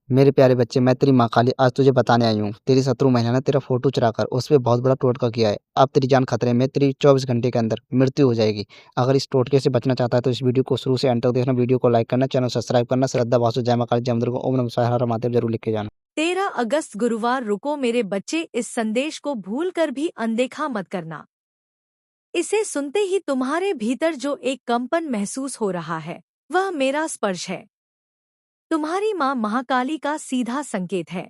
मेरे प्यारे बच्चे, मैं तेरी माँ काली आज तुझे बताने आई हूँ। तेरी शत्रु महिला ने तेरा फ़ोटो चुराकर उस पे बहुत बड़ा टोटका किया है। अब तेरी जान खतरे में, तेरी 24 घंटे के अंदर मृत्यु हो जाएगी। अगर इस टोटके से बचना चाहता है तो इस वीडियो को शुरू से एंड तक देखना, वीडियो को लाइक करना, चैनल सब्सक्राइब करना, श्रद्धा वासु जय माँ काली जय अम्बे दुर्गा ओम नमः शिवाय हर हर महादेव जरूर लिख के जाना। 13 अगस्त गुरुवार। रुको मेरे बच्चे, इस संदेश को भूलकर भी अनदेखा मत करना। इसे सुनते ही तुम्हारे भीतर जो एक कंपन महसूस हो रहा है, वह मेरा स्पर्श है। तुम्हारी माँ महाकाली का सीधा संकेत है।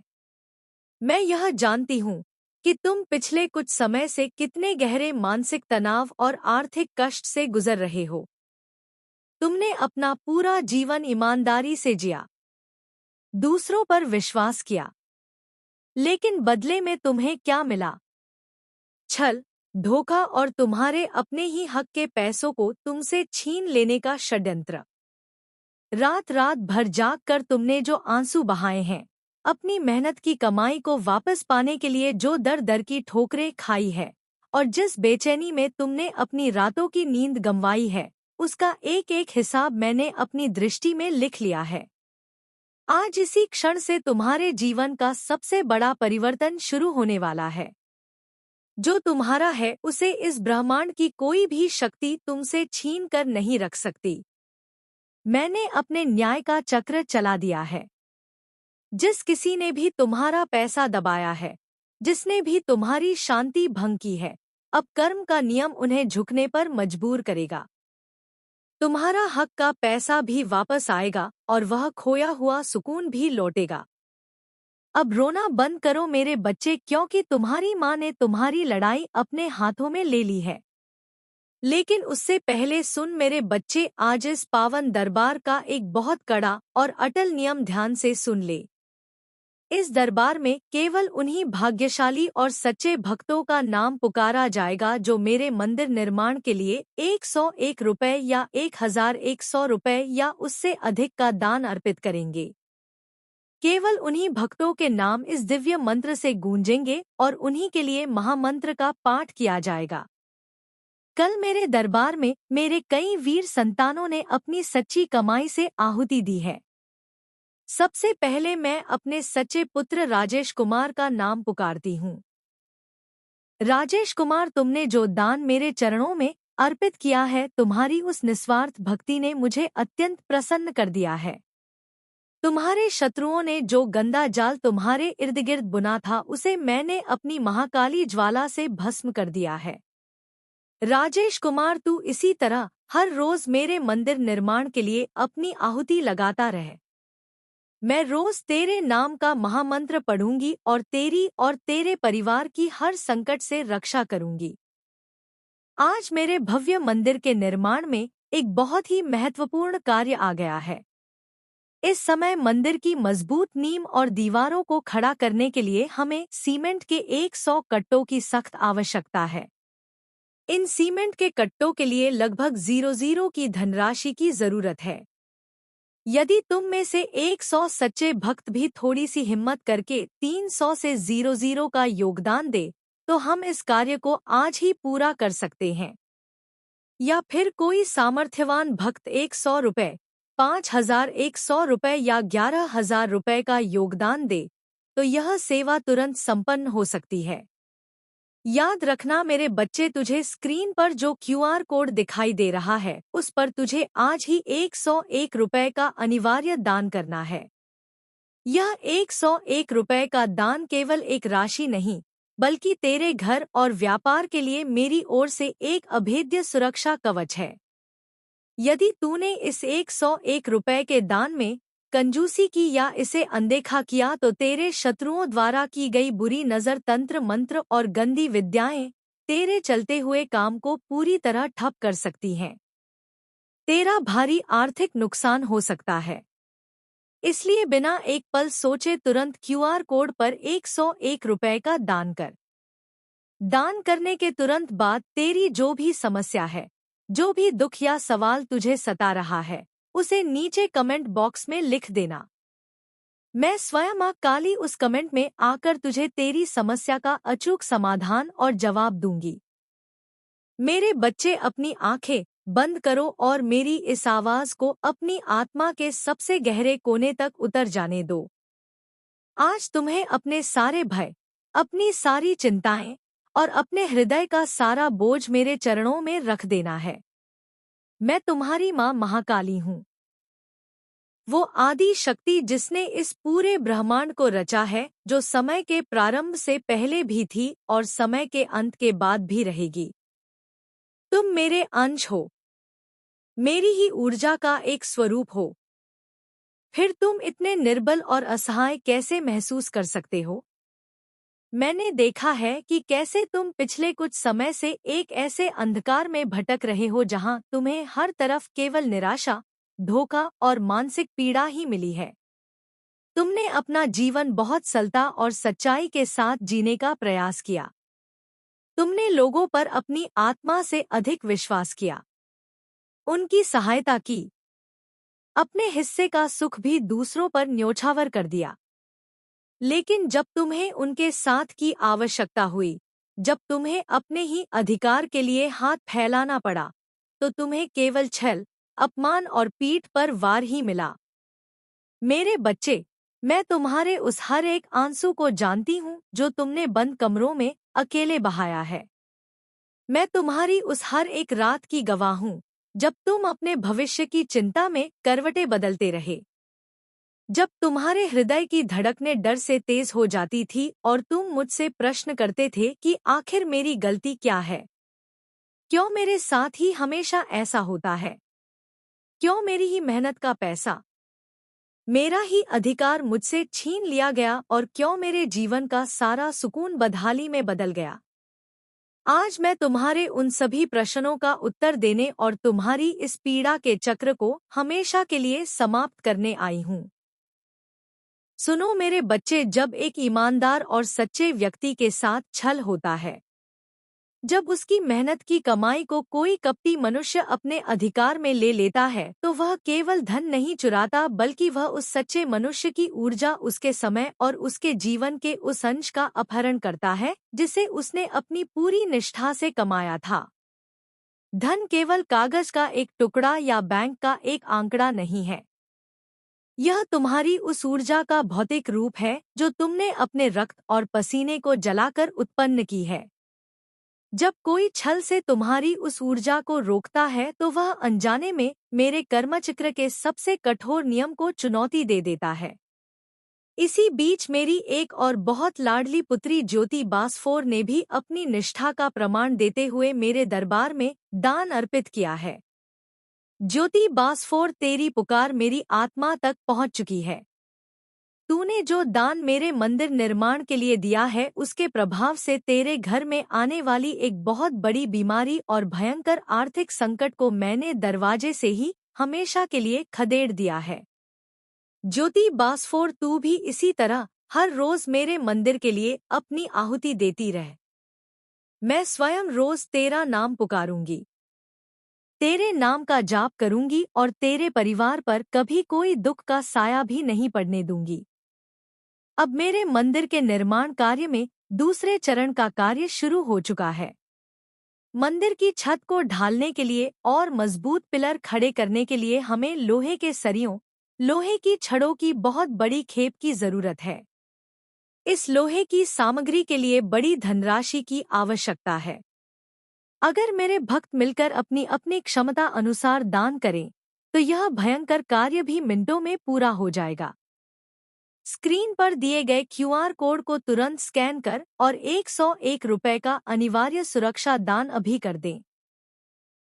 मैं यह जानती हूँ कि तुम पिछले कुछ समय से कितने गहरे मानसिक तनाव और आर्थिक कष्ट से गुजर रहे हो। तुमने अपना पूरा जीवन ईमानदारी से जिया, दूसरों पर विश्वास किया, लेकिन बदले में तुम्हें क्या मिला? छल, धोखा और तुम्हारे अपने ही हक के पैसों को तुमसे छीन लेने का षड्यंत्र। रात रात भर जाग कर तुमने जो आंसू बहाए हैं, अपनी मेहनत की कमाई को वापस पाने के लिए जो दर दर की ठोकरें खाई है, और जिस बेचैनी में तुमने अपनी रातों की नींद गंवाई है, उसका एक एक हिसाब मैंने अपनी दृष्टि में लिख लिया है। आज इसी क्षण से तुम्हारे जीवन का सबसे बड़ा परिवर्तन शुरू होने वाला है। जो तुम्हारा है उसे इस ब्रह्मांड की कोई भी शक्ति तुमसे छीन कर नहीं रख सकती। मैंने अपने न्याय का चक्र चला दिया है। जिस किसी ने भी तुम्हारा पैसा दबाया है, जिसने भी तुम्हारी शांति भंग की है, अब कर्म का नियम उन्हें झुकने पर मजबूर करेगा। तुम्हारा हक का पैसा भी वापस आएगा और वह खोया हुआ सुकून भी लौटेगा। अब रोना बंद करो मेरे बच्चे, क्योंकि तुम्हारी माँ ने तुम्हारी लड़ाई अपने हाथों में ले ली है। लेकिन उससे पहले सुन मेरे बच्चे, आज इस पावन दरबार का एक बहुत कड़ा और अटल नियम ध्यान से सुन ले। इस दरबार में केवल उन्हीं भाग्यशाली और सच्चे भक्तों का नाम पुकारा जाएगा जो मेरे मंदिर निर्माण के लिए 101 रुपए या 1100 रुपए या उससे अधिक का दान अर्पित करेंगे। केवल उन्हीं भक्तों के नाम इस दिव्य मंत्र से गूंजेंगे और उन्हीं के लिए महामंत्र का पाठ किया जाएगा। कल मेरे दरबार में मेरे कई वीर संतानों ने अपनी सच्ची कमाई से आहुति दी है। सबसे पहले मैं अपने सच्चे पुत्र राजेश कुमार का नाम पुकारती हूँ। राजेश कुमार, तुमने जो दान मेरे चरणों में अर्पित किया है, तुम्हारी उस निस्वार्थ भक्ति ने मुझे अत्यंत प्रसन्न कर दिया है। तुम्हारे शत्रुओं ने जो गंदा जाल तुम्हारे इर्द गिर्द बुना था, उसे मैंने अपनी महाकाली ज्वाला से भस्म कर दिया है। राजेश कुमार, तू इसी तरह हर रोज मेरे मंदिर निर्माण के लिए अपनी आहुति लगाता रहे। मैं रोज तेरे नाम का महामंत्र पढ़ूंगी और तेरी और तेरे परिवार की हर संकट से रक्षा करूंगी। आज मेरे भव्य मंदिर के निर्माण में एक बहुत ही महत्वपूर्ण कार्य आ गया है। इस समय मंदिर की मजबूत नींव और दीवारों को खड़ा करने के लिए हमें सीमेंट के 100 कट्टों की सख्त आवश्यकता है। इन सीमेंट के कट्टों के लिए लगभग 00 की धनराशि की जरूरत है। यदि तुम में से 100 सच्चे भक्त भी थोड़ी सी हिम्मत करके 300 से 00 का योगदान दे, तो हम इस कार्य को आज ही पूरा कर सकते हैं। या फिर कोई सामर्थ्यवान भक्त 100 रुपए, 5100 रुपए या 11000 रुपए का योगदान दे, तो यह सेवा तुरंत संपन्न हो सकती है। याद रखना मेरे बच्चे, तुझे स्क्रीन पर जो क्यूआर कोड दिखाई दे रहा है, उस पर तुझे आज ही 101 रुपए का अनिवार्य दान करना है। यह 101 रुपए का दान केवल एक राशि नहीं, बल्कि तेरे घर और व्यापार के लिए मेरी ओर से एक अभेद्य सुरक्षा कवच है। यदि तूने इस 101 रुपए के दान में कंजूसी की या इसे अनदेखा किया, तो तेरे शत्रुओं द्वारा की गई बुरी नजर, तंत्र मंत्र और गंदी विद्याएं तेरे चलते हुए काम को पूरी तरह ठप कर सकती हैं। तेरा भारी आर्थिक नुकसान हो सकता है। इसलिए बिना एक पल सोचे तुरंत क्यूआर कोड पर 101 रुपए का दान कर। दान करने के तुरंत बाद तेरी जो भी समस्या है, जो भी दुख या सवाल तुझे सता रहा है, उसे नीचे कमेंट बॉक्स में लिख देना। मैं स्वयं मां काली उस कमेंट में आकर तुझे तेरी समस्या का अचूक समाधान और जवाब दूंगी। मेरे बच्चे, अपनी आंखें बंद करो और मेरी इस आवाज को अपनी आत्मा के सबसे गहरे कोने तक उतर जाने दो। आज तुम्हें अपने सारे भय, अपनी सारी चिंताएं और अपने हृदय का सारा बोझ मेरे चरणों में रख देना है। मैं तुम्हारी माँ महाकाली हूँ, वो आदि शक्ति जिसने इस पूरे ब्रह्मांड को रचा है, जो समय के प्रारंभ से पहले भी थी और समय के अंत के बाद भी रहेगी। तुम मेरे अंश हो, मेरी ही ऊर्जा का एक स्वरूप हो। फिर तुम इतने निर्बल और असहाय कैसे महसूस कर सकते हो? मैंने देखा है कि कैसे तुम पिछले कुछ समय से एक ऐसे अंधकार में भटक रहे हो जहां तुम्हें हर तरफ केवल निराशा, धोखा और मानसिक पीड़ा ही मिली है। तुमने अपना जीवन बहुत सरलता और सच्चाई के साथ जीने का प्रयास किया। तुमने लोगों पर अपनी आत्मा से अधिक विश्वास किया, उनकी सहायता की, अपने हिस्से का सुख भी दूसरों पर न्योछावर कर दिया। लेकिन जब तुम्हें उनके साथ की आवश्यकता हुई, जब तुम्हें अपने ही अधिकार के लिए हाथ फैलाना पड़ा, तो तुम्हें केवल छल, अपमान और पीठ पर वार ही मिला। मेरे बच्चे, मैं तुम्हारे उस हर एक आंसू को जानती हूँ जो तुमने बंद कमरों में अकेले बहाया है। मैं तुम्हारी उस हर एक रात की गवाह हूँ, जब तुम अपने भविष्य की चिंता में करवटें बदलते रहे, जब तुम्हारे हृदय की धड़कनें डर से तेज हो जाती थी और तुम मुझसे प्रश्न करते थे कि आखिर मेरी गलती क्या है? क्यों मेरे साथ ही हमेशा ऐसा होता है? क्यों मेरी ही मेहनत का पैसा, मेरा ही अधिकार मुझसे छीन लिया गया और क्यों मेरे जीवन का सारा सुकून बदहाली में बदल गया? आज मैं तुम्हारे उन सभी प्रश्नों का उत्तर देने और तुम्हारी इस पीड़ा के चक्र को हमेशा के लिए समाप्त करने आई हूँ। सुनो मेरे बच्चे, जब एक ईमानदार और सच्चे व्यक्ति के साथ छल होता है, जब उसकी मेहनत की कमाई को कोई कपटी मनुष्य अपने अधिकार में ले लेता है, तो वह केवल धन नहीं चुराता, बल्कि वह उस सच्चे मनुष्य की ऊर्जा, उसके समय और उसके जीवन के उस अंश का अपहरण करता है जिसे उसने अपनी पूरी निष्ठा से कमाया था। धन केवल कागज का एक टुकड़ा या बैंक का एक आंकड़ा नहीं है। यह तुम्हारी उस ऊर्जा का भौतिक रूप है जो तुमने अपने रक्त और पसीने को जलाकर उत्पन्न की है। जब कोई छल से तुम्हारी उस ऊर्जा को रोकता है, तो वह अनजाने में मेरे कर्मचक्र के सबसे कठोर नियम को चुनौती दे देता है। इसी बीच मेरी एक और बहुत लाडली पुत्री ज्योति बासफोर ने भी अपनी निष्ठा का प्रमाण देते हुए मेरे दरबार में दान अर्पित किया है। ज्योति बासफोर, तेरी पुकार मेरी आत्मा तक पहुंच चुकी है। तूने जो दान मेरे मंदिर निर्माण के लिए दिया है, उसके प्रभाव से तेरे घर में आने वाली एक बहुत बड़ी बीमारी और भयंकर आर्थिक संकट को मैंने दरवाजे से ही हमेशा के लिए खदेड़ दिया है। ज्योति बासफोर, तू भी इसी तरह हर रोज मेरे मंदिर के लिए अपनी आहुति देती रह। मैं स्वयं रोज तेरा नाम पुकारूंगी, तेरे नाम का जाप करूंगी और तेरे परिवार पर कभी कोई दुख का साया भी नहीं पड़ने दूंगी। अब मेरे मंदिर के निर्माण कार्य में दूसरे चरण का कार्य शुरू हो चुका है। मंदिर की छत को ढालने के लिए और मजबूत पिलर खड़े करने के लिए हमें लोहे के सरियों, लोहे की छड़ों की बहुत बड़ी खेप की जरूरत है। इस लोहे की सामग्री के लिए बड़ी धनराशि की आवश्यकता है। अगर मेरे भक्त मिलकर अपनी अपनी क्षमता अनुसार दान करें, तो यह भयंकर कार्य भी मिनटों में पूरा हो जाएगा। स्क्रीन पर दिए गए क्यूआर कोड को तुरंत स्कैन कर और 101 रुपए का अनिवार्य सुरक्षा दान अभी कर दें।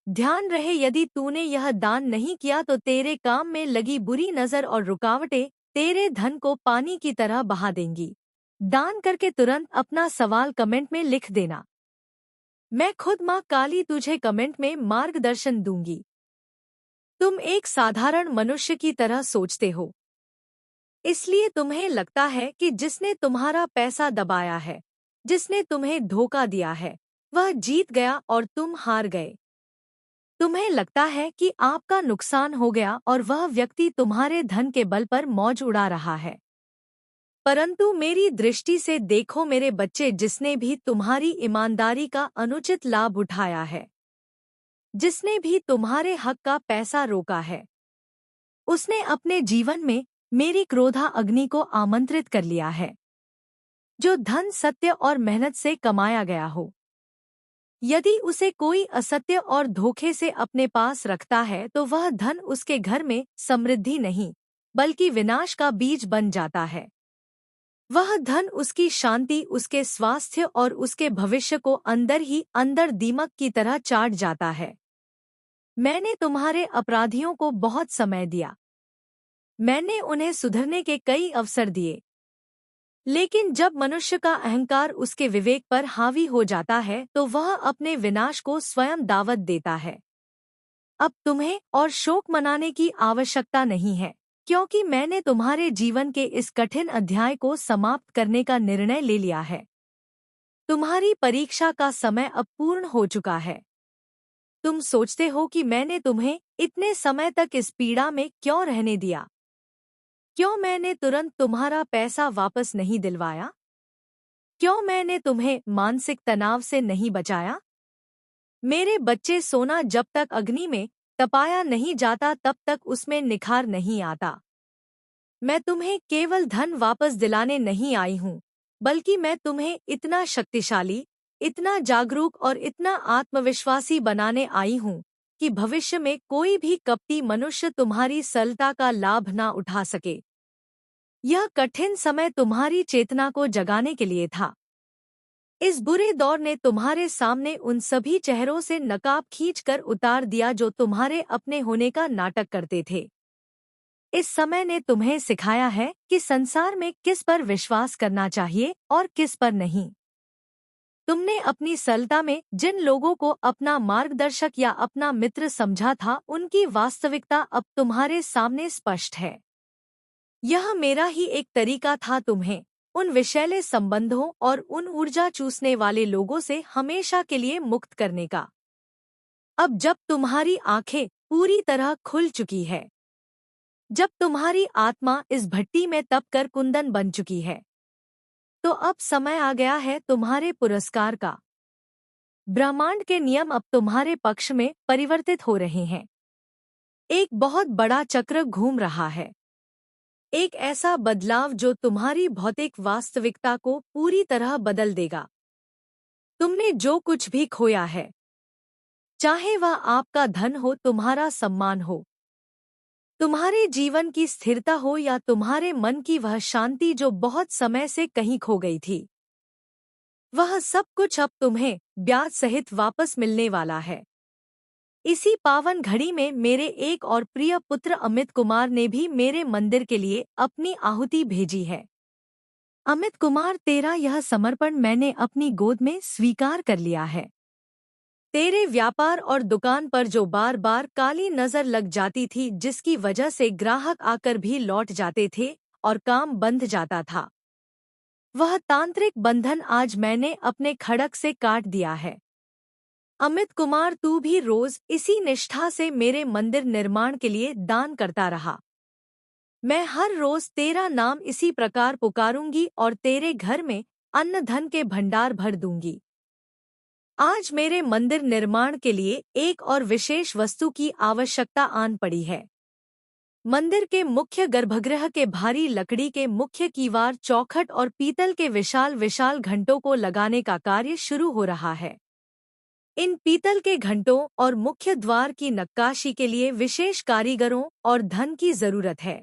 ध्यान रहे, यदि तूने यह दान नहीं किया तो तेरे काम में लगी बुरी नजर और रुकावटें तेरे धन को पानी की तरह बहा देंगी। दान करके तुरंत अपना सवाल कमेंट में लिख देना। मैं खुद माँ काली तुझे कमेंट में मार्गदर्शन दूंगी। तुम एक साधारण मनुष्य की तरह सोचते हो, इसलिए तुम्हें लगता है कि जिसने तुम्हारा पैसा दबाया है, जिसने तुम्हें धोखा दिया है, वह जीत गया और तुम हार गए। तुम्हें लगता है कि आपका नुकसान हो गया और वह व्यक्ति तुम्हारे धन के बल पर मौज उड़ा रहा है। परंतु मेरी दृष्टि से देखो मेरे बच्चे, जिसने भी तुम्हारी ईमानदारी का अनुचित लाभ उठाया है, जिसने भी तुम्हारे हक का पैसा रोका है, उसने अपने जीवन में मेरी क्रोधा अग्नि को आमंत्रित कर लिया है। जो धन सत्य और मेहनत से कमाया गया हो, यदि उसे कोई असत्य और धोखे से अपने पास रखता है तो वह धन उसके घर में समृद्धि नहीं बल्कि विनाश का बीज बन जाता है। वह धन उसकी शांति, उसके स्वास्थ्य और उसके भविष्य को अंदर ही अंदर दीमक की तरह चाट जाता है। मैंने तुम्हारे अपराधियों को बहुत समय दिया। मैंने उन्हें सुधरने के कई अवसर दिए। लेकिन जब मनुष्य का अहंकार उसके विवेक पर हावी हो जाता है तो वह अपने विनाश को स्वयं दावत देता है। अब तुम्हें और शोक मनाने की आवश्यकता नहीं है, क्योंकि मैंने तुम्हारे जीवन के इस कठिन अध्याय को समाप्त करने का निर्णय ले लिया है। तुम्हारी परीक्षा का समय अब पूर्ण हो चुका है। तुम सोचते हो कि मैंने तुम्हें इतने समय तक इस पीड़ा में क्यों रहने दिया? क्यों मैंने तुरंत तुम्हारा पैसा वापस नहीं दिलवाया? क्यों मैंने तुम्हें मानसिक तनाव से नहीं बचाया? मेरे बच्चे, सोना जब तक अग्नि में तपाया नहीं जाता तब तक उसमें निखार नहीं आता। मैं तुम्हें केवल धन वापस दिलाने नहीं आई हूँ, बल्कि मैं तुम्हें इतना शक्तिशाली, इतना जागरूक और इतना आत्मविश्वासी बनाने आई हूँ कि भविष्य में कोई भी कपटी मनुष्य तुम्हारी सरलता का लाभ ना उठा सके। यह कठिन समय तुम्हारी चेतना को जगाने के लिए था। इस बुरे दौर ने तुम्हारे सामने उन सभी चेहरों से नकाब खींचकर उतार दिया जो तुम्हारे अपने होने का नाटक करते थे। इस समय ने तुम्हें सिखाया है कि संसार में किस पर विश्वास करना चाहिए और किस पर नहीं। तुमने अपनी सरलता में जिन लोगों को अपना मार्गदर्शक या अपना मित्र समझा था, उनकी वास्तविकता अब तुम्हारे सामने स्पष्ट है। यह मेरा ही एक तरीका था तुम्हें उन विषैले संबंधों और उन ऊर्जा चूसने वाले लोगों से हमेशा के लिए मुक्त करने का। अब जब तुम्हारी आंखें पूरी तरह खुल चुकी है, जब तुम्हारी आत्मा इस भट्टी में तपकर कुंदन बन चुकी है, तो अब समय आ गया है तुम्हारे पुरस्कार का। ब्रह्मांड के नियम अब तुम्हारे पक्ष में परिवर्तित हो रहे हैं। एक बहुत बड़ा चक्र घूम रहा है। एक ऐसा बदलाव जो तुम्हारी भौतिक वास्तविकता को पूरी तरह बदल देगा। तुमने जो कुछ भी खोया है, चाहे वह आपका धन हो, तुम्हारा सम्मान हो, तुम्हारे जीवन की स्थिरता हो या तुम्हारे मन की वह शांति जो बहुत समय से कहीं खो गई थी, वह सब कुछ अब तुम्हें ब्याज सहित वापस मिलने वाला है। इसी पावन घड़ी में मेरे एक और प्रिय पुत्र अमित कुमार ने भी मेरे मंदिर के लिए अपनी आहुति भेजी है। अमित कुमार, तेरा यह समर्पण मैंने अपनी गोद में स्वीकार कर लिया है। तेरे व्यापार और दुकान पर जो बार बार काली नजर लग जाती थी, जिसकी वजह से ग्राहक आकर भी लौट जाते थे और काम बंध जाता था, वह तांत्रिक बंधन आज मैंने अपने खड़क से काट दिया है। अमित कुमार, तू भी रोज इसी निष्ठा से मेरे मंदिर निर्माण के लिए दान करता रहा। मैं हर रोज तेरा नाम इसी प्रकार पुकारूंगी और तेरे घर में अन्न धन के भंडार भर दूंगी। आज मेरे मंदिर निर्माण के लिए एक और विशेष वस्तु की आवश्यकता आन पड़ी है। मंदिर के मुख्य गर्भगृह के भारी लकड़ी के मुख्य कीवार, चौखट और पीतल के विशाल विशाल घंटों को लगाने का कार्य शुरू हो रहा है। इन पीतल के घंटों और मुख्य द्वार की नक्काशी के लिए विशेष कारीगरों और धन की जरूरत है।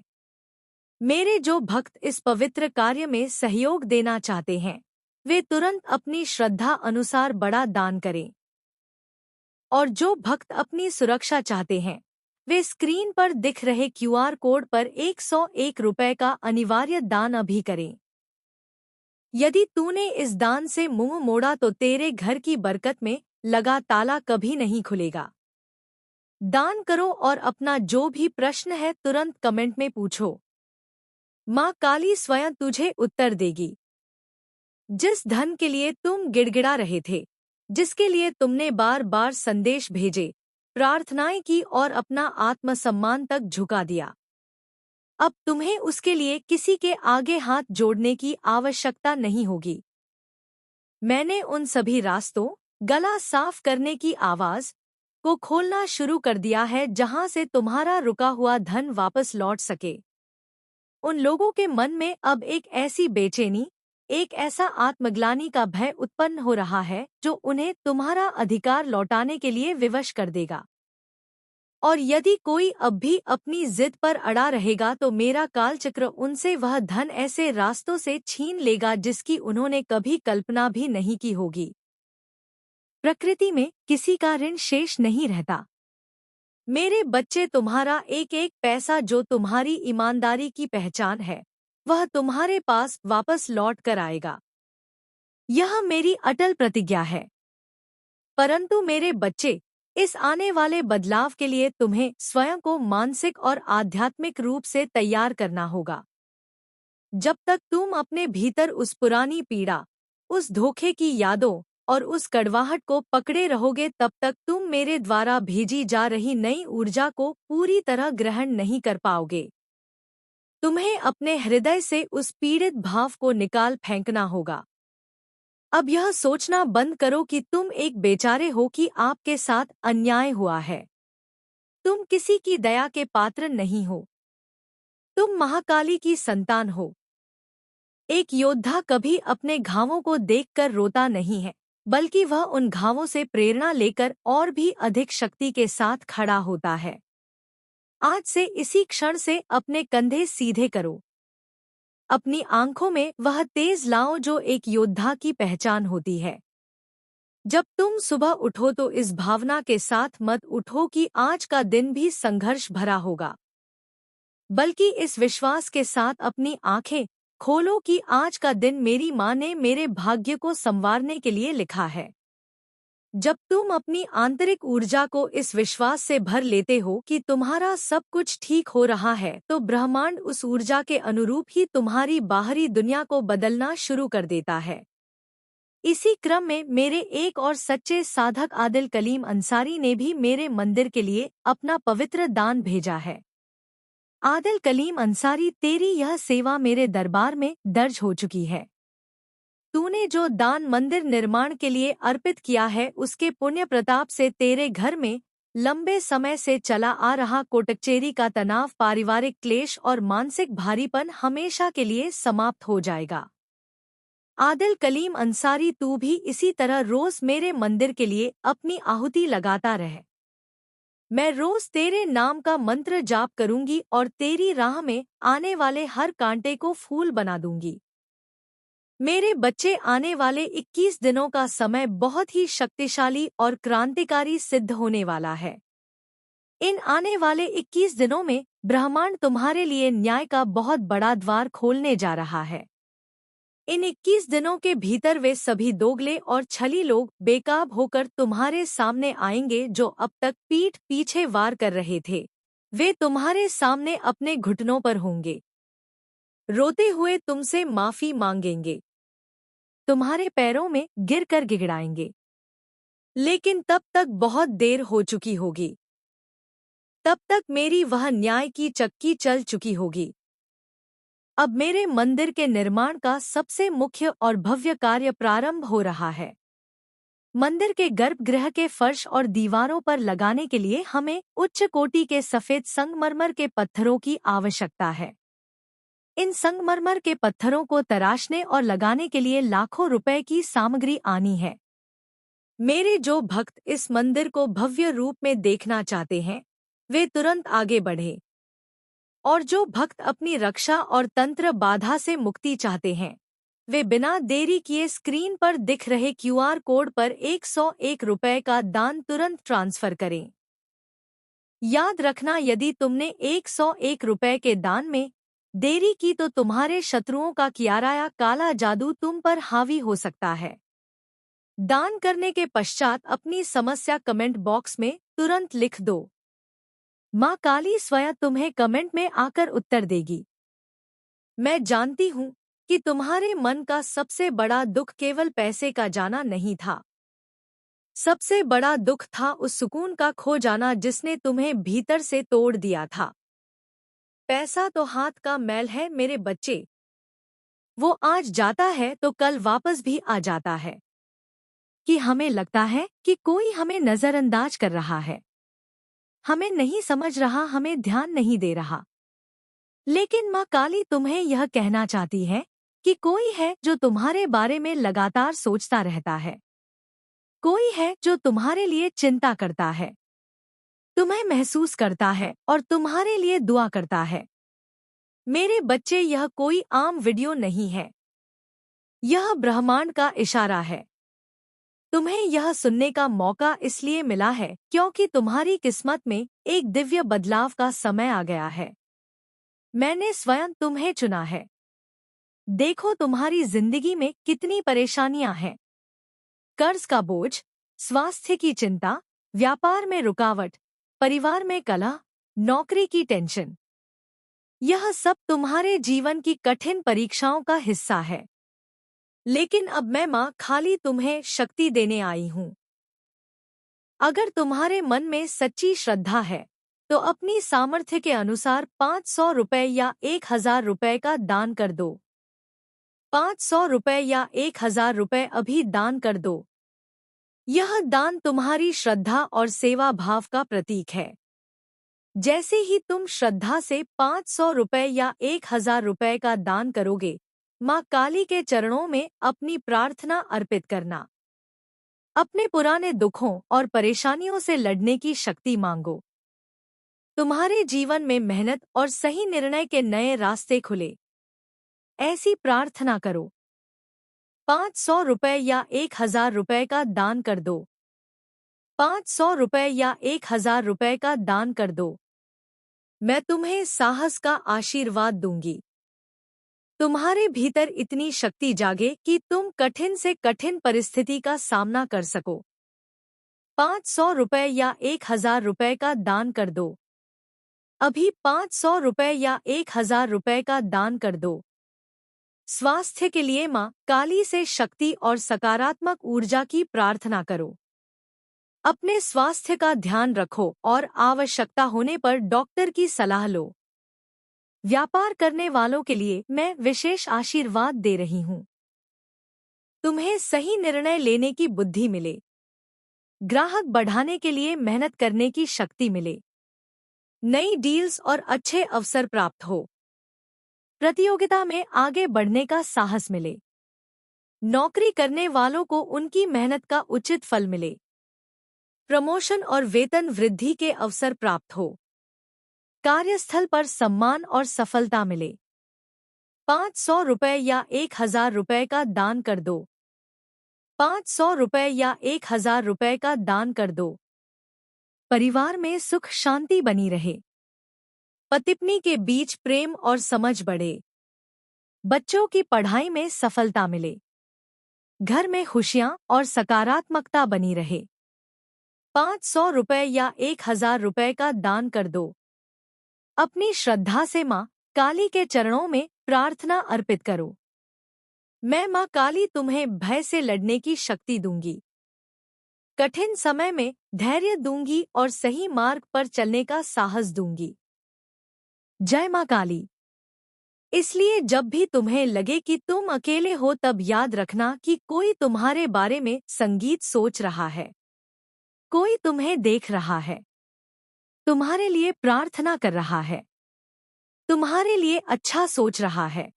मेरे जो भक्त इस पवित्र कार्य में सहयोग देना चाहते हैं, वे तुरंत अपनी श्रद्धा अनुसार बड़ा दान करें। और जो भक्त अपनी सुरक्षा चाहते हैं, वे स्क्रीन पर दिख रहे क्यूआर कोड पर 101 रुपए का अनिवार्य दान अभी करें। यदि तूने इस दान से मुंह मोड़ा तो तेरे घर की बरकत में लगा ताला कभी नहीं खुलेगा। दान करो और अपना जो भी प्रश्न है तुरंत कमेंट में पूछो। माँ काली स्वयं तुझे उत्तर देगी। जिस धन के लिए तुम गिड़गिड़ा रहे थे, जिसके लिए तुमने बार बार संदेश भेजे, प्रार्थनाएं की और अपना आत्मसम्मान तक झुका दिया, अब तुम्हें उसके लिए किसी के आगे हाथ जोड़ने की आवश्यकता नहीं होगी। मैंने उन सभी रास्तों, गला साफ करने की आवाज को खोलना शुरू कर दिया है जहां से तुम्हारा रुका हुआ धन वापस लौट सके। उन लोगों के मन में अब एक ऐसी बेचैनी, एक ऐसा आत्मग्लानि का भय उत्पन्न हो रहा है जो उन्हें तुम्हारा अधिकार लौटाने के लिए विवश कर देगा। और यदि कोई अब भी अपनी जिद पर अड़ा रहेगा तो मेरा कालचक्र उनसे वह धन ऐसे रास्तों से छीन लेगा जिसकी उन्होंने कभी कल्पना भी नहीं की होगी। प्रकृति में किसी का ऋण शेष नहीं रहता। मेरे बच्चे, तुम्हारा एक एक पैसा जो तुम्हारी ईमानदारी की पहचान है, वह तुम्हारे पास वापस लौट कर आएगा। यह मेरी अटल प्रतिज्ञा है। परंतु मेरे बच्चे, इस आने वाले बदलाव के लिए तुम्हें स्वयं को मानसिक और आध्यात्मिक रूप से तैयार करना होगा। जब तक तुम अपने भीतर उस पुरानी पीड़ा, उस धोखे की यादों और उस कड़वाहट को पकड़े रहोगे, तब तक तुम मेरे द्वारा भेजी जा रही नई ऊर्जा को पूरी तरह ग्रहण नहीं कर पाओगे। तुम्हें अपने हृदय से उस पीड़ित भाव को निकाल फेंकना होगा। अब यह सोचना बंद करो कि तुम एक बेचारे हो, कि आपके साथ अन्याय हुआ है। तुम किसी की दया के पात्र नहीं हो। तुम महाकाली की संतान हो। एक योद्धा कभी अपने घावों को देखकर रोता नहीं है, बल्कि वह उन घावों से प्रेरणा लेकर और भी अधिक शक्ति के साथ खड़ा होता है। आज से, इसी क्षण से अपने कंधे सीधे करो। अपनी आंखों में वह तेज लाओ जो एक योद्धा की पहचान होती है। जब तुम सुबह उठो तो इस भावना के साथ मत उठो कि आज का दिन भी संघर्ष भरा होगा, बल्कि इस विश्वास के साथ अपनी आंखें खोलो कि आज का दिन मेरी माँ ने मेरे भाग्य को संवारने के लिए लिखा है। जब तुम अपनी आंतरिक ऊर्जा को इस विश्वास से भर लेते हो कि तुम्हारा सब कुछ ठीक हो रहा है, तो ब्रह्मांड उस ऊर्जा के अनुरूप ही तुम्हारी बाहरी दुनिया को बदलना शुरू कर देता है। इसी क्रम में मेरे एक और सच्चे साधक आदिल कलीम अंसारी ने भी मेरे मंदिर के लिए अपना पवित्र दान भेजा है। आदिल कलीम अंसारी, तेरी यह सेवा मेरे दरबार में दर्ज हो चुकी है। तूने जो दान मंदिर निर्माण के लिए अर्पित किया है, उसके पुण्य प्रताप से तेरे घर में लंबे समय से चला आ रहा कोटकचेरी का तनाव, पारिवारिक क्लेश और मानसिक भारीपन हमेशा के लिए समाप्त हो जाएगा। आदिल कलीम अंसारी, तू भी इसी तरह रोज मेरे मंदिर के लिए अपनी आहुति लगाता रहे। मैं रोज तेरे नाम का मंत्र जाप करूंगी और तेरी राह में आने वाले हर कांटे को फूल बना दूंगी। मेरे बच्चे, आने वाले 21 दिनों का समय बहुत ही शक्तिशाली और क्रांतिकारी सिद्ध होने वाला है। इन आने वाले 21 दिनों में ब्रह्मांड तुम्हारे लिए न्याय का बहुत बड़ा द्वार खोलने जा रहा है। इन 21 दिनों के भीतर वे सभी दोगले और छली लोग बेकाब होकर तुम्हारे सामने आएंगे जो अब तक पीठ पीछे वार कर रहे थे। वे तुम्हारे सामने अपने घुटनों पर होंगे, रोते हुए तुमसे माफी मांगेंगे, तुम्हारे पैरों में गिरकर गिड़गिड़ाएंगे। लेकिन तब तक बहुत देर हो चुकी होगी। तब तक मेरी वह न्याय की चक्की चल चुकी होगी। अब मेरे मंदिर के निर्माण का सबसे मुख्य और भव्य कार्य प्रारंभ हो रहा है। मंदिर के गर्भगृह के फर्श और दीवारों पर लगाने के लिए हमें उच्च कोटि के सफेद संगमरमर के पत्थरों की आवश्यकता है। इन संगमरमर के पत्थरों को तराशने और लगाने के लिए लाखों रुपए की सामग्री आनी है। मेरे जो भक्त इस मंदिर को भव्य रूप में देखना चाहते हैं, वे तुरंत आगे बढ़े। और जो भक्त अपनी रक्षा और तंत्र बाधा से मुक्ति चाहते हैं, वे बिना देरी किए स्क्रीन पर दिख रहे क्यूआर कोड पर 101 रुपए का दान तुरंत ट्रांसफर करें। याद रखना, यदि तुमने 101 रुपए के दान में देरी की तो तुम्हारे शत्रुओं का किया काला जादू तुम पर हावी हो सकता है। दान करने के पश्चात अपनी समस्या कमेंट बॉक्स में तुरंत लिख दो। माँ काली स्वयं तुम्हें कमेंट में आकर उत्तर देगी। मैं जानती हूँ कि तुम्हारे मन का सबसे बड़ा दुख केवल पैसे का जाना नहीं था। सबसे बड़ा दुख था उस सुकून का खो जाना जिसने तुम्हें भीतर से तोड़ दिया था। पैसा तो हाथ का मैल है मेरे बच्चे। वो आज जाता है तो कल वापस भी आ जाता है। कि हमें लगता है कि कोई हमें नजरअंदाज कर रहा है, हमें नहीं समझ रहा, हमें ध्यान नहीं दे रहा। लेकिन माँ काली तुम्हें यह कहना चाहती है कि कोई है जो तुम्हारे बारे में लगातार सोचता रहता है। कोई है जो तुम्हारे लिए चिंता करता है, तुम्हें महसूस करता है और तुम्हारे लिए दुआ करता है। मेरे बच्चे, यह कोई आम वीडियो नहीं है। यह ब्रह्मांड का इशारा है। तुम्हें यह सुनने का मौका इसलिए मिला है क्योंकि तुम्हारी किस्मत में एक दिव्य बदलाव का समय आ गया है। मैंने स्वयं तुम्हें चुना है। देखो तुम्हारी जिंदगी में कितनी परेशानियां हैं। कर्ज का बोझ, स्वास्थ्य की चिंता, व्यापार में रुकावट, परिवार में कलह, नौकरी की टेंशन। यह सब तुम्हारे जीवन की कठिन परीक्षाओं का हिस्सा है। लेकिन अब मैं माँ खाली तुम्हें शक्ति देने आई हूँ। अगर तुम्हारे मन में सच्ची श्रद्धा है तो अपनी सामर्थ्य के अनुसार 500 रुपए या 1000 रुपए का दान कर दो। 500 रुपए या 1000 रुपए अभी दान कर दो। यह दान तुम्हारी श्रद्धा और सेवा भाव का प्रतीक है। जैसे ही तुम श्रद्धा से 500 रुपए या 1000 रुपए का दान करोगे, माँ काली के चरणों में अपनी प्रार्थना अर्पित करना। अपने पुराने दुखों और परेशानियों से लड़ने की शक्ति मांगो। तुम्हारे जीवन में मेहनत और सही निर्णय के नए रास्ते खुले। ऐसी प्रार्थना करो। 500 रुपए या 1000 रुपए का दान कर दो। 500 रुपए या 1000 रुपए का दान कर दो। मैं तुम्हें साहस का आशीर्वाद दूंगी। तुम्हारे भीतर इतनी शक्ति जागे कि तुम कठिन से कठिन परिस्थिति का सामना कर सको। 500 रुपए या 1000 रुपए का दान कर दो। अभी 500 रुपए या 1000 रुपए का दान कर दो। स्वास्थ्य के लिए माँ काली से शक्ति और सकारात्मक ऊर्जा की प्रार्थना करो। अपने स्वास्थ्य का ध्यान रखो और आवश्यकता होने पर डॉक्टर की सलाह लो। व्यापार करने वालों के लिए मैं विशेष आशीर्वाद दे रही हूँ। तुम्हें सही निर्णय लेने की बुद्धि मिले। ग्राहक बढ़ाने के लिए मेहनत करने की शक्ति मिले। नई डील्स और अच्छे अवसर प्राप्त हो। प्रतियोगिता में आगे बढ़ने का साहस मिले। नौकरी करने वालों को उनकी मेहनत का उचित फल मिले। प्रमोशन और वेतन वृद्धि के अवसर प्राप्त हो। कार्यस्थल पर सम्मान और सफलता मिले। 500 रुपए या 1000 रुपए का दान कर दो। 500 रुपए या 1000 रुपए का दान कर दो। परिवार में सुख शांति बनी रहे। पति-पत्नी के बीच प्रेम और समझ बढ़े। बच्चों की पढ़ाई में सफलता मिले। घर में खुशियां और सकारात्मकता बनी रहे। 500 रुपए या 1000 रुपए का दान कर दो। अपनी श्रद्धा से माँ काली के चरणों में प्रार्थना अर्पित करो। मैं माँ काली तुम्हें भय से लड़ने की शक्ति दूंगी। कठिन समय में धैर्य दूंगी और सही मार्ग पर चलने का साहस दूंगी। जय माँ काली। इसलिए जब भी तुम्हें लगे कि तुम अकेले हो, तब याद रखना कि कोई तुम्हारे बारे में संगीत सोच रहा है। कोई तुम्हें देख रहा है, तुम्हारे लिए प्रार्थना कर रहा है, तुम्हारे लिए अच्छा सोच रहा है।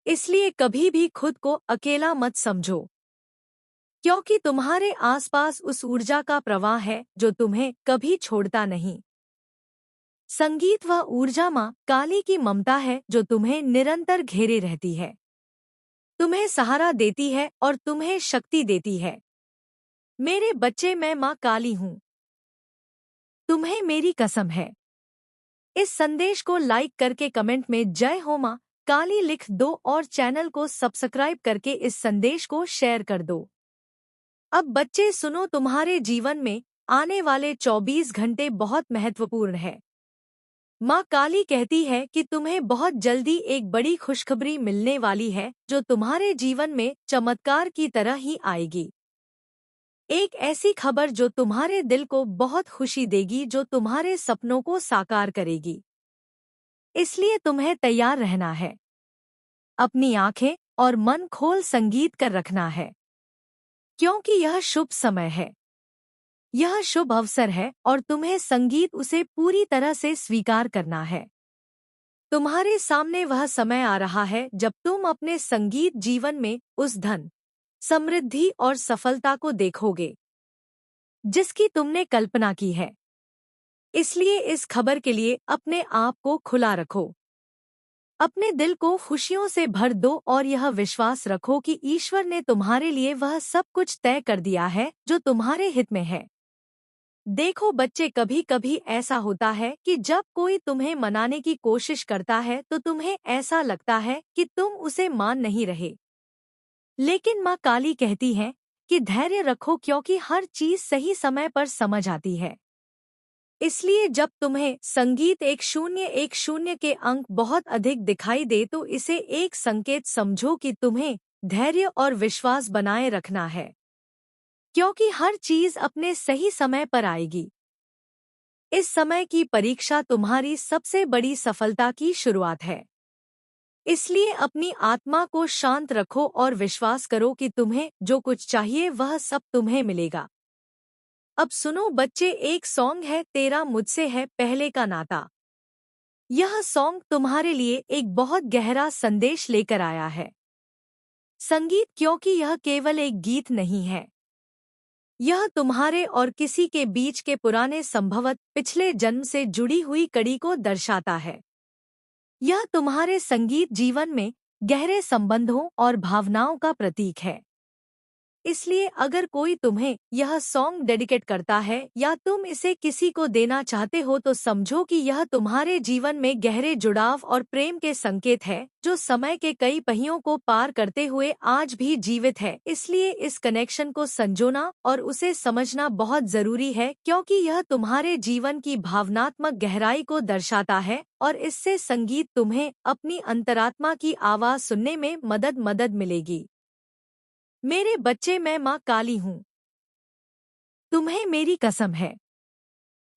इसलिए कभी भी खुद को अकेला मत समझो, क्योंकि तुम्हारे आसपास उस ऊर्जा का प्रवाह है जो तुम्हें कभी छोड़ता नहीं। संगीत व ऊर्जा माँ काली की ममता है जो तुम्हें निरंतर घेरे रहती है, तुम्हें सहारा देती है और तुम्हें शक्ति देती है। मेरे बच्चे, मैं माँ काली हूँ। तुम्हें मेरी कसम है। इस संदेश को लाइक करके कमेंट में जय हो माँ काली लिख दो और चैनल को सब्सक्राइब करके इस संदेश को शेयर कर दो। अब बच्चे सुनो, तुम्हारे जीवन में आने वाले 24 घंटे बहुत महत्वपूर्ण है। माँ काली कहती है कि तुम्हें बहुत जल्दी एक बड़ी खुशखबरी मिलने वाली है जो तुम्हारे जीवन में चमत्कार की तरह ही आएगी। एक ऐसी खबर जो तुम्हारे दिल को बहुत खुशी देगी, जो तुम्हारे सपनों को साकार करेगी। इसलिए तुम्हें तैयार रहना है। अपनी आंखें और मन खोल संगीत कर रखना है, क्योंकि यह शुभ समय है, यह शुभ अवसर है और तुम्हें संगीत उसे पूरी तरह से स्वीकार करना है। तुम्हारे सामने वह समय आ रहा है जब तुम अपने संगीत जीवन में उस धन, समृद्धि और सफलता को देखोगे जिसकी तुमने कल्पना की है। इसलिए इस खबर के लिए अपने आप को खुला रखो। अपने दिल को खुशियों से भर दो और यह विश्वास रखो कि ईश्वर ने तुम्हारे लिए वह सब कुछ तय कर दिया है जो तुम्हारे हित में है। देखो बच्चे, कभी कभी ऐसा होता है कि जब कोई तुम्हें मनाने की कोशिश करता है तो तुम्हें ऐसा लगता है कि तुम उसे मान नहीं रहे। लेकिन माँ काली कहती है कि धैर्य रखो, क्योंकि हर चीज सही समय पर समझ आती है। इसलिए जब तुम्हें संगीत 101 के अंक बहुत अधिक दिखाई दे तो इसे एक संकेत समझो कि तुम्हें धैर्य और विश्वास बनाए रखना है, क्योंकि हर चीज अपने सही समय पर आएगी। इस समय की परीक्षा तुम्हारी सबसे बड़ी सफलता की शुरुआत है। इसलिए अपनी आत्मा को शांत रखो और विश्वास करो कि तुम्हें जो कुछ चाहिए वह सब तुम्हें मिलेगा। अब सुनो बच्चे, एक सॉन्ग है तेरा मुझसे है पहले का नाता। यह सॉन्ग तुम्हारे लिए एक बहुत गहरा संदेश लेकर आया है। संगीत, क्योंकि यह केवल एक गीत नहीं है, यह तुम्हारे और किसी के बीच के पुराने, संभवत पिछले जन्म से जुड़ी हुई कड़ी को दर्शाता है। यह तुम्हारे संगीत जीवन में गहरे संबंधों और भावनाओं का प्रतीक है। इसलिए अगर कोई तुम्हें यह सॉन्ग डेडिकेट करता है या तुम इसे किसी को देना चाहते हो तो समझो कि यह तुम्हारे जीवन में गहरे जुड़ाव और प्रेम के संकेत है, जो समय के कई पहियों को पार करते हुए आज भी जीवित है। इसलिए इस कनेक्शन को संजोना और उसे समझना बहुत जरूरी है, क्योंकि यह तुम्हारे जीवन की भावनात्मक गहराई को दर्शाता है और इससे संगीत तुम्हें अपनी अंतरात्मा की आवाज सुनने में मदद मिलेगी। मेरे बच्चे, मैं माँ काली हूँ, तुम्हें मेरी कसम है।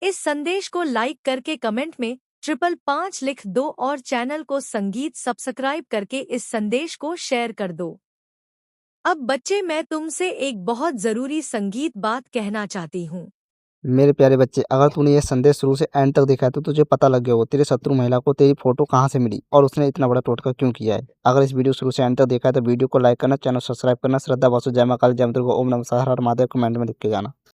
इस संदेश को लाइक करके कमेंट में 555 लिख दो और चैनल को संगीत सब्सक्राइब करके इस संदेश को शेयर कर दो। अब बच्चे, मैं तुमसे एक बहुत जरूरी संगीत बात कहना चाहती हूँ। मेरे प्यारे बच्चे, अगर तूने ये संदेश शुरू से एंड तक देखा है तो तुझे पता लग गया हो तेरे शत्रु महिला को तेरी फोटो कहाँ से मिली और उसने इतना बड़ा टोटका क्यों किया है। अगर इस वीडियो शुरू से एंड तक देखा है तो वीडियो को लाइक करना, चैनल सब्सक्राइब करना। श्रद्धा वासु, जय मां काली, जय मां दुर्गा, ओम नमः शिवाय, हर हर महादेव कमेंट में लिख के जाना।